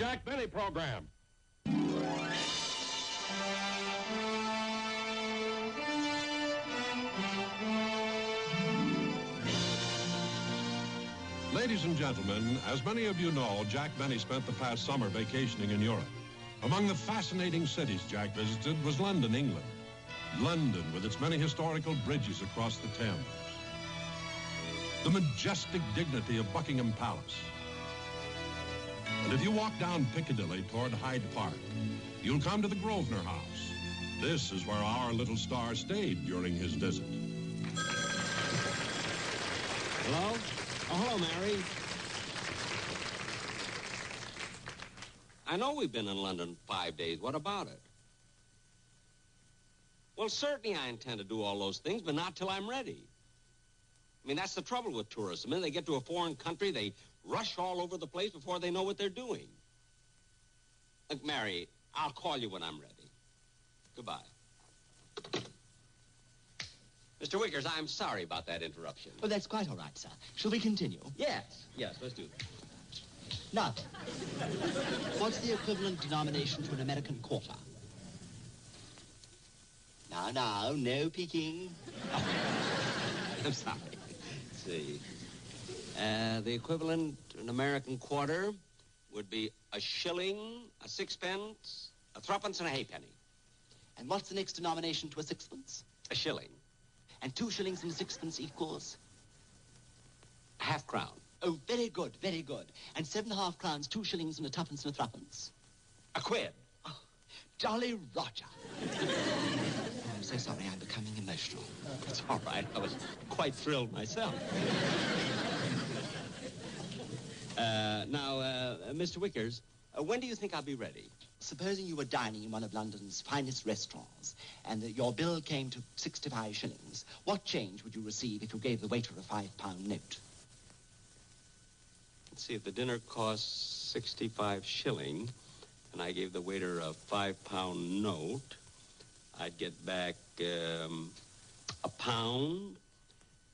Jack Benny program. Ladies and gentlemen, as many of you know, Jack Benny spent the past summer vacationing in Europe. Among the fascinating cities Jack visited was London, England. London, with its many historical bridges across the Thames. The majestic dignity of Buckingham Palace. And if you walk down Piccadilly toward Hyde Park, you'll come to the Grosvenor House. This is where our little star stayed during his visit. Hello? Oh, hello, Mary. I know we've been in London 5 days. What about it? Well, certainly I intend to do all those things, but not till I'm ready. I mean, that's the trouble with tourists. The minute they get to a foreign country, they rush all over the place before they know what they're doing. Look, Mary, I'll call you when I'm ready. Goodbye. Mr. Wickers, I'm sorry about that interruption. Oh, that's quite all right, sir. Shall we continue? Yes, let's do that. Now, what's the equivalent denomination to an American quarter? Now, no peeking. I'm sorry. Let's see. The equivalent to an American quarter would be a shilling, a sixpence, a threepence, and a halfpenny. And what's the next denomination to a sixpence? A shilling. And 2 shillings and sixpence equals? A half crown. Oh, very good, very good. And 7.5 crowns, 2 shillings and a twopence and a threepence. A quid. Oh, Jolly Roger. I'm so sorry, I'm becoming emotional. It's all right. I was quite thrilled myself. Mr. Wickers, when do you think I'll be ready? Supposing you were dining in one of London's finest restaurants and that your bill came to 65 shillings, what change would you receive if you gave the waiter a £5 note? Let's see, if the dinner costs 65 shilling and I gave the waiter a £5 note, I'd get back £1,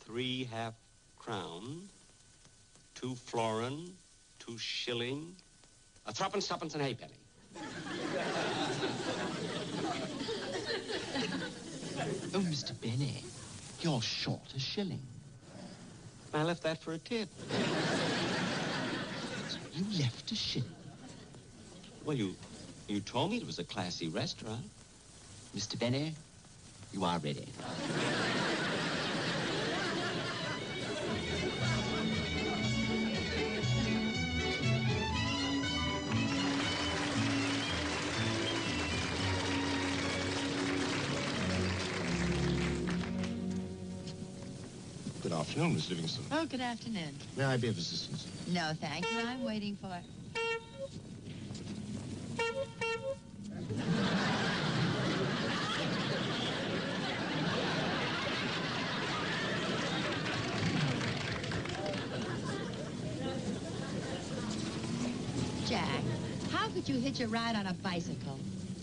3 half crown, 2 florin, 2 shilling, a threepence, twopence, and a halfpenny. Oh, Mr. Benny, you're short a shilling. I left that for a tip. You left a shilling? Well, you told me it was a classy restaurant. Mr. Benny, you are ready. Good afternoon, Miss Livingston. Oh, good afternoon. May I be of assistance? No, thank you. I'm waiting for... Jack, how could you hitch a ride on a bicycle?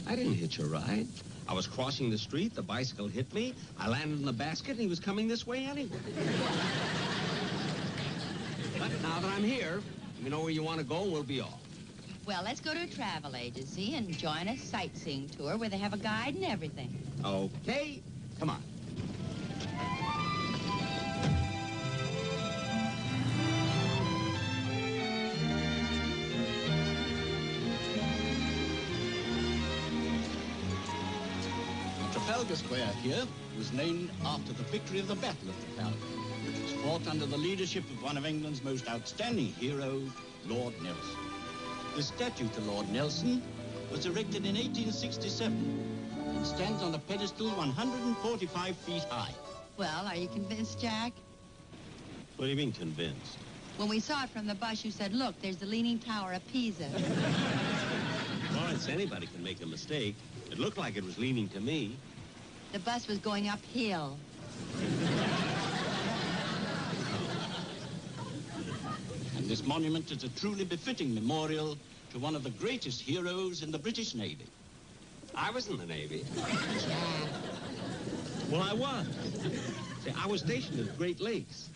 I didn't hitch a ride. I was crossing the street, the bicycle hit me, I landed in the basket, and he was coming this way anyway. But now that I'm here, you know where you want to go, and we'll be off. Well, let's go to a travel agency and join a sightseeing tour where they have a guide and everything. Okay, come on. Trafalgar Square here was named after the victory of the Battle of Trafalgar, which was fought under the leadership of one of England's most outstanding heroes, Lord Nelson. The statue to Lord Nelson was erected in 1867 and stands on a pedestal 145 feet high. Well, are you convinced, Jack? What do you mean, convinced? When we saw it from the bus, you said, look, there's the Leaning Tower of Pisa. Lawrence, anybody can make a mistake. It looked like it was leaning to me. The bus was going uphill. And this monument is a truly befitting memorial to one of the greatest heroes in the British Navy. I was in the Navy. Well, I was. See, I was stationed at Great Lakes.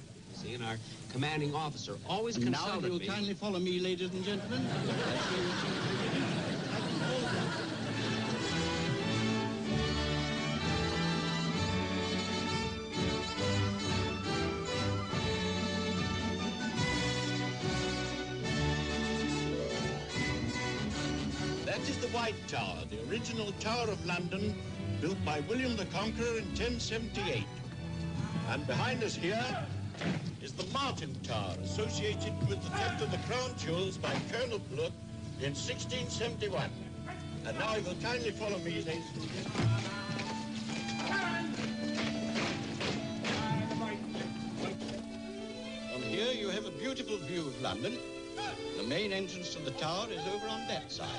you see, and our commanding officer always And now, consulted if you'll me. kindly follow me, ladies and gentlemen. That is the White Tower, the original Tower of London, built by William the Conqueror in 1078. And behind us here is the Martin Tower, associated with the theft of the crown jewels by Colonel Blood in 1671. And now you will kindly follow me, ladies and gentlemen. From here you have a beautiful view of London. The main entrance to the tower is over on that side.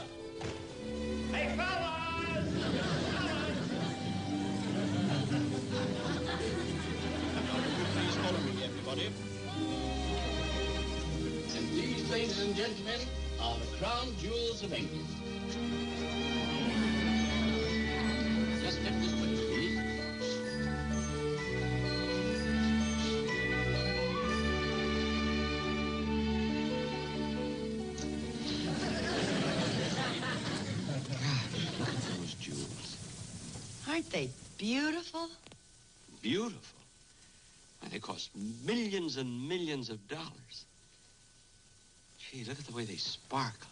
Hey, fellas! Please follow me, everybody. And these, ladies and gentlemen, are the crown jewels of England. Just step this way, please. Look at those jewels. Aren't they beautiful? Beautiful. And they cost millions and millions of dollars. Gee, look at the way they sparkle.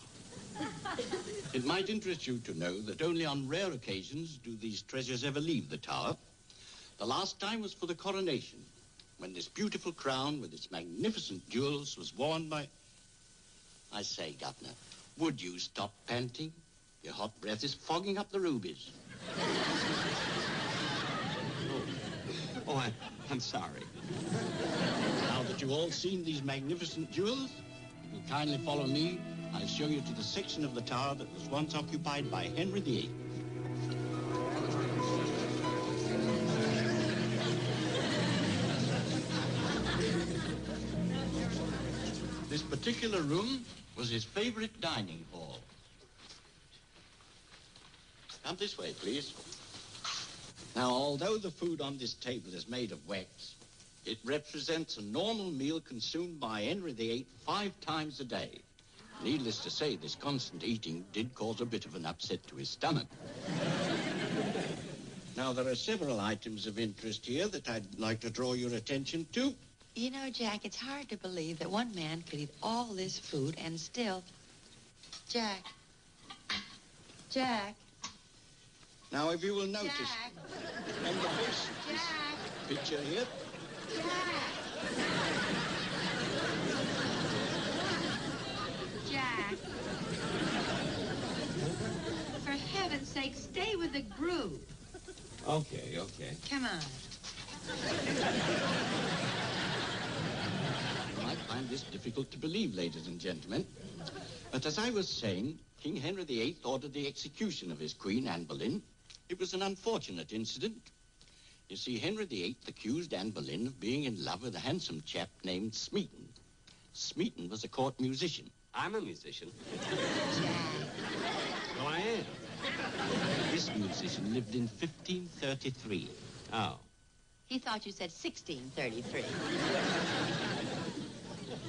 It might interest you to know that only on rare occasions do these treasures ever leave the tower. The last time was for the coronation, when this beautiful crown with its magnificent jewels was worn by... I say, Governor, would you stop panting? Your hot breath is fogging up the rubies. Oh, I'm sorry. Now that you've all seen these magnificent jewels, if you'll kindly follow me, I'll show you to the section of the tower that was once occupied by Henry VIII. This particular room was his favorite dining hall. Come this way, please. Now, although the food on this table is made of wax, it represents a normal meal consumed by Henry VIII 5 times a day. Needless to say, this constant eating did cause a bit of an upset to his stomach. Now, there are several items of interest here that I'd like to draw your attention to. You know, Jack, it's hard to believe that one man could eat all this food and still... Jack. Jack. Now, if you will notice Jack. on the face of this Jack. picture here, Jack. For heaven's sake, stay with the group. Okay, okay. Come on. you might find this difficult to believe, ladies and gentlemen. But as I was saying, King Henry VIII ordered the execution of his Queen, Anne Boleyn. It was an unfortunate incident. You see, Henry VIII accused Anne Boleyn of being in love with a handsome chap named Smeaton. Smeaton was a court musician. I'm a musician. Jack. Well, I am. This musician lived in 1533. Oh. He thought you said 1633.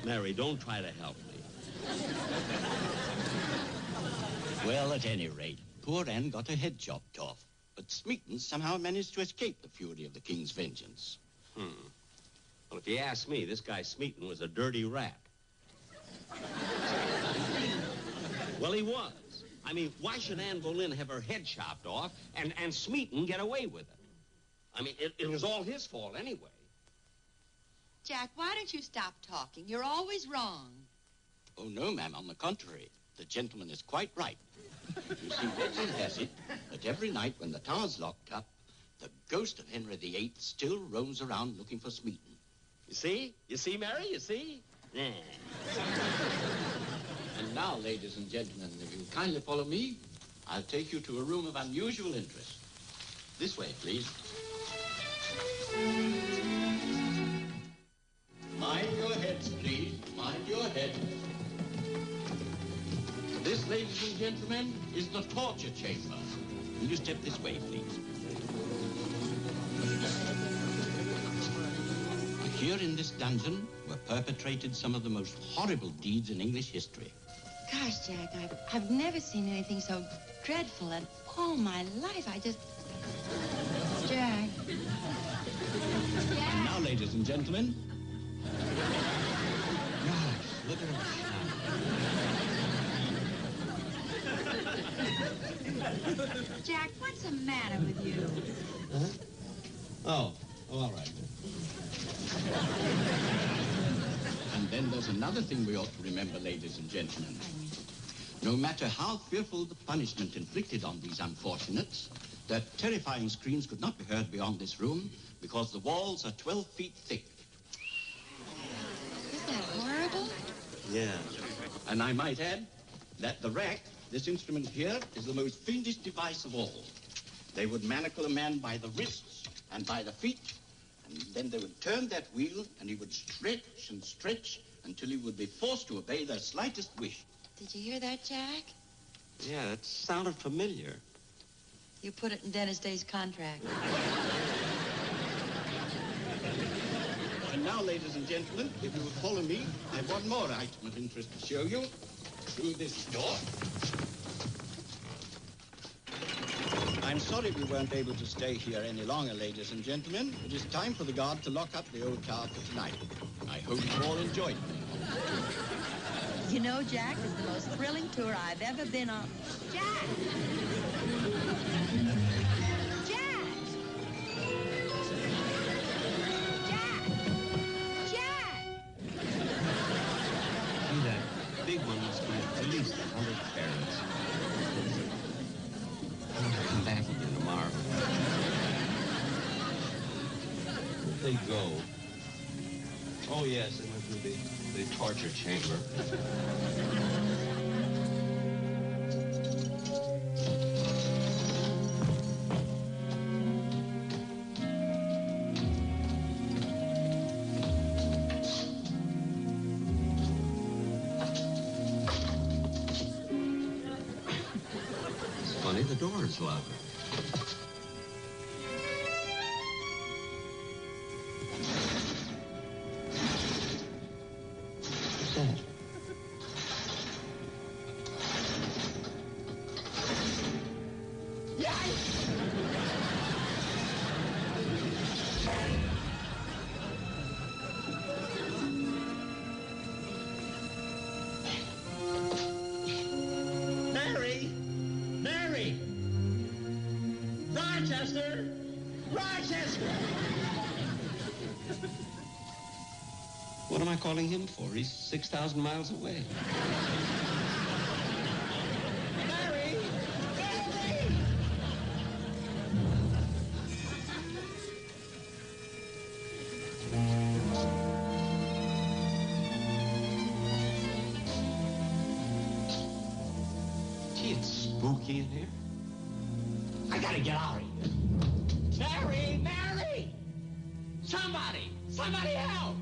Mary, don't try to help me. Well, at any rate, poor Anne got her head chopped off. But Smeaton somehow managed to escape the fury of the king's vengeance. Well, if you ask me, this guy Smeaton was a dirty rat. Well, he was. I mean, why should Anne Boleyn have her head chopped off and Smeaton get away with it? I mean, it was all his fault anyway. Jack, why don't you stop talking? You're always wrong. Oh, no, ma'am. On the contrary, the gentleman is quite right. You see, legend has it that every night when the tower's locked up, the ghost of Henry VIII still roams around looking for Smeaton. You see? You see, Mary? You see? Yeah. And now, ladies and gentlemen, if you'll kindly follow me, I'll take you to a room of unusual interest. This way, please. Mind your heads, please. Mind your heads. This, ladies and gentlemen, is the torture chamber. Will you step this way, please? here in this dungeon were perpetrated some of the most horrible deeds in English history. Gosh, Jack, I've never seen anything so dreadful in all my life. Jack. And now, ladies and gentlemen, gosh, look at her. Jack, what's the matter with you? Oh, all right. And then there's another thing we ought to remember, ladies and gentlemen. No matter how fearful the punishment inflicted on these unfortunates, their terrifying screams could not be heard beyond this room because the walls are 12 feet thick. Isn't that horrible? Yeah. And I might add that the rack, this instrument here, is the most fiendish device of all. They would manacle a man by the wrists and by the feet, and then they would turn that wheel, and he would stretch and stretch until he would be forced to obey their slightest wish. Did you hear that, Jack? Yeah, it sounded familiar. You put it in Dennis Day's contract. And now, ladies and gentlemen, if you will follow me, I have one more item of interest to show you through this door. I'm sorry we weren't able to stay here any longer, ladies and gentlemen. It is time for the guard to lock up the old tower for tonight. I hope you all enjoyed it. You know, Jack, it's the most thrilling tour I've ever been on. Jack! Jack! Jack! Jack! See, that big one must be at least 100 carats. I'll come back again tomorrow. Where'd they go? Oh, yes, they went through the torture chamber. It's funny, the door is locked. Mary! Mary! Rochester! Rochester! What am I calling him for? He's 6,000 miles away. Mary! Mary! Gee, it's spooky in here. I gotta get out of here. Mary! Mary! Somebody! Somebody help!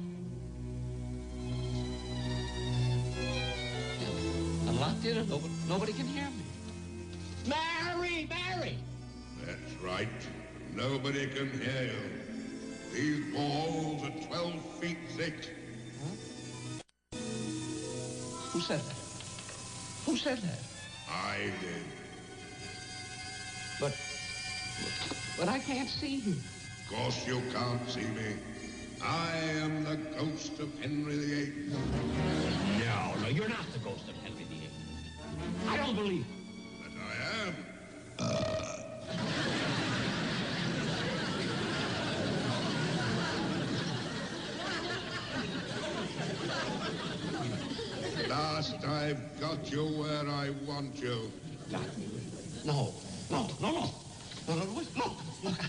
I'm locked in and nobody can hear me. Mary! Mary! That's right. Nobody can hear you. These walls are 12 feet thick. Who said that? Who said that? I did. But I can't see you. Of course you can't see me. I am the ghost of Henry VIII. No, you're not the ghost of Henry VIII. I don't believe it. But I am. Last I've got you where I want you. No. Look,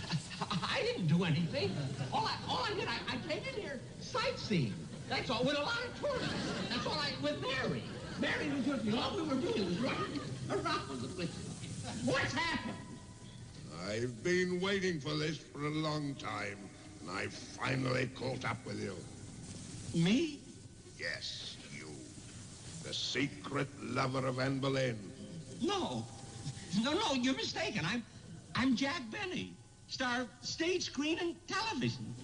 I didn't do anything. All I did, I came in here sightseeing. That's all, with a lot of tourists. That's all with Mary. Mary was with me. All we were doing was running around the place. What's happened? I've been waiting for this for a long time, and I finally caught up with you. Me? Yes, you. The secret lover of Anne Boleyn. No, you're mistaken. I'm Jack Benny, star of stage, screen, and television.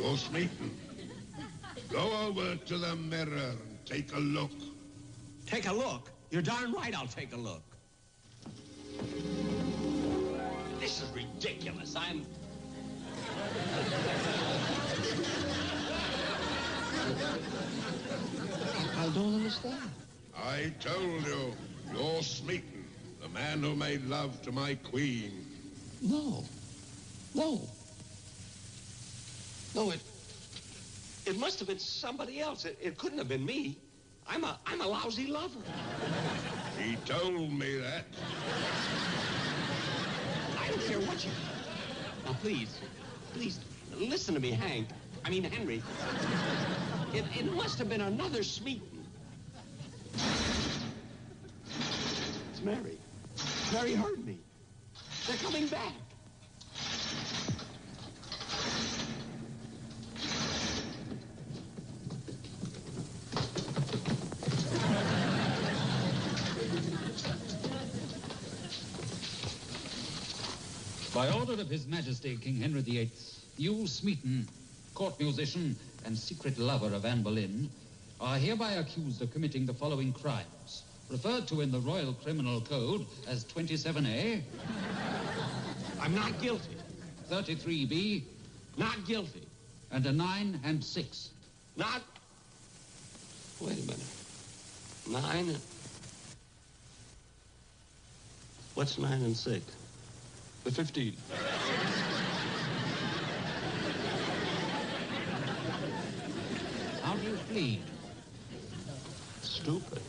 You're Smeaton. Go over to the mirror and take a look. Take a look? You're darn right I'll take a look. This is ridiculous. I don't understand. I told you, you're Smeaton, the man who made love to my queen. No, it must have been somebody else. It couldn't have been me. I'm a lousy lover. He told me that. I don't care what you... Now, please, listen to me, Hank. I mean, Henry. It must have been another Smeaton. It's Mary. Mary heard me. They're coming back. By order of His Majesty King Henry VIII, you, Smeaton, court musician and secret lover of Anne Boleyn, are hereby accused of committing the following crimes, referred to in the Royal Criminal Code as 27A. I'm not guilty. 33B. Not guilty. And a 9 and 6. Not... Wait a minute. 9... What's 9 and 6? The 15. How do you plead? Stupid.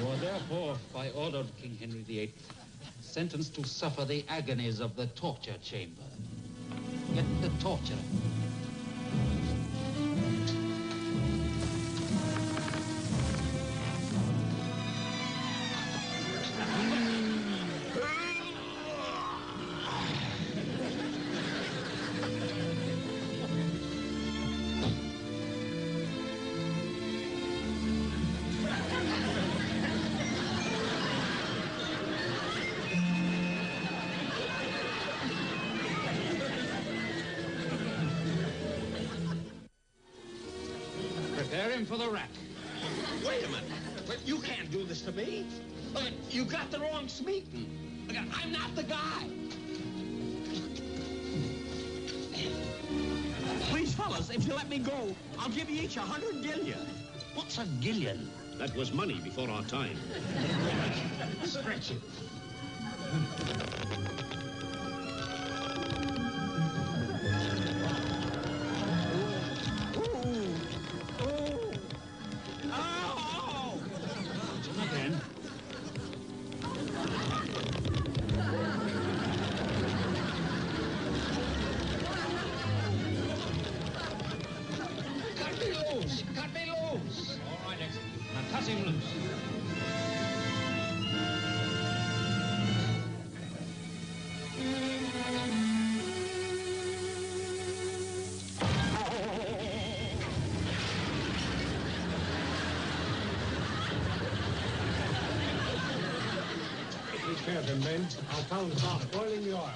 You are therefore, by order of King Henry VIII, sentenced to suffer the agonies of the torture chamber. Get the torture. Prepare him for the rack. Wait a minute. You can't do this to me. Look, you got the wrong Smeaton. Look, I'm not the guy. Please, fellas, if you let me go, I'll give you each 100 gillion. What's a gillion? That was money before our time. Stretch it. Careful, men. Our tongues start boiling the oil.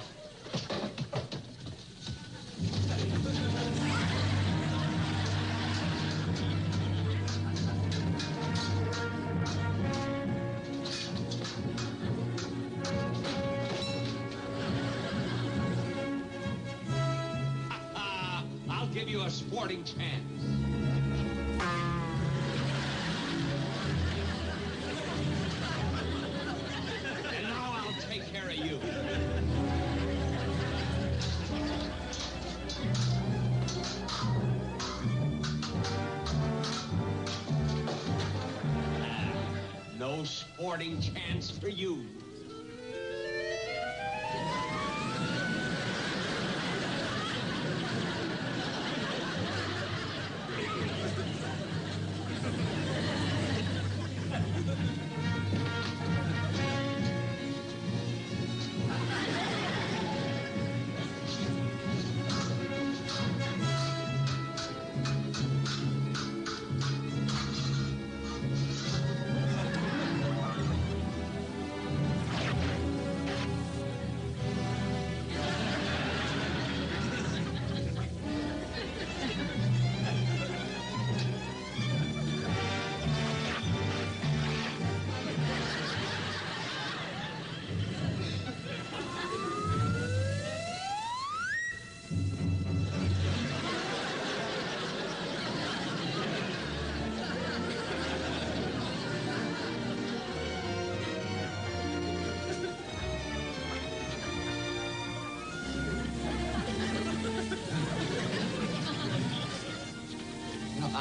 I'll give you a sporting chance. Take care of you. No sporting chance for you.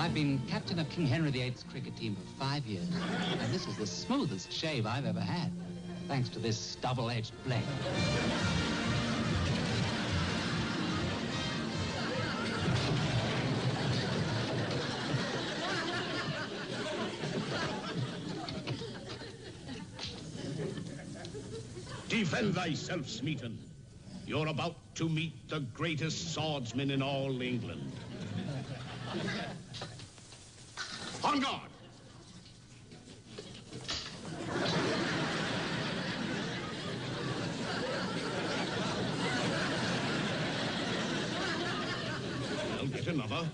I've been captain of King Henry VIII's cricket team for 5 years. And this is the smoothest shave I've ever had, thanks to this double-edged blade. Defend thyself, Smeaton. You're about to meet the greatest swordsman in all England. On guard! I'll get another.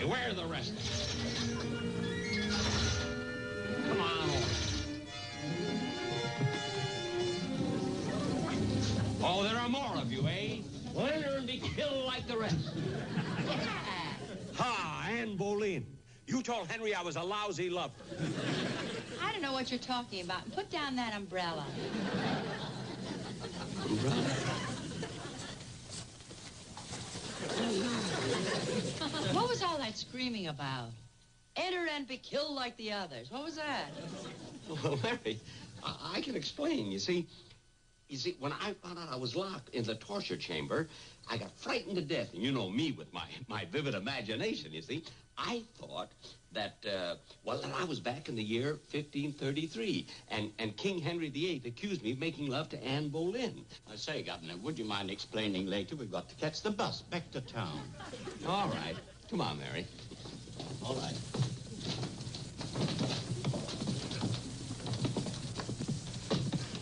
Where are the rest? Come on. Oh, there are more of you, eh? Well, enter and be killed like the rest. Ha, Anne Boleyn. You told Henry I was a lousy lover. I don't know what you're talking about. Put down that umbrella. Umbrella? What was all that screaming about? Enter and be killed like the others. What was that? Well, Mary, I can explain. You see, when I found out I was locked in the torture chamber, I got frightened to death. And you know me with my vivid imagination, you see. I thought that, that I was back in the year 1533, and King Henry VIII accused me of making love to Anne Boleyn. I say, Governor, would you mind explaining later? We've got to catch the bus back to town. All right. Come on, Mary. All right.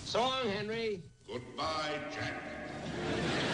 So long, Henry. Goodbye, Jack.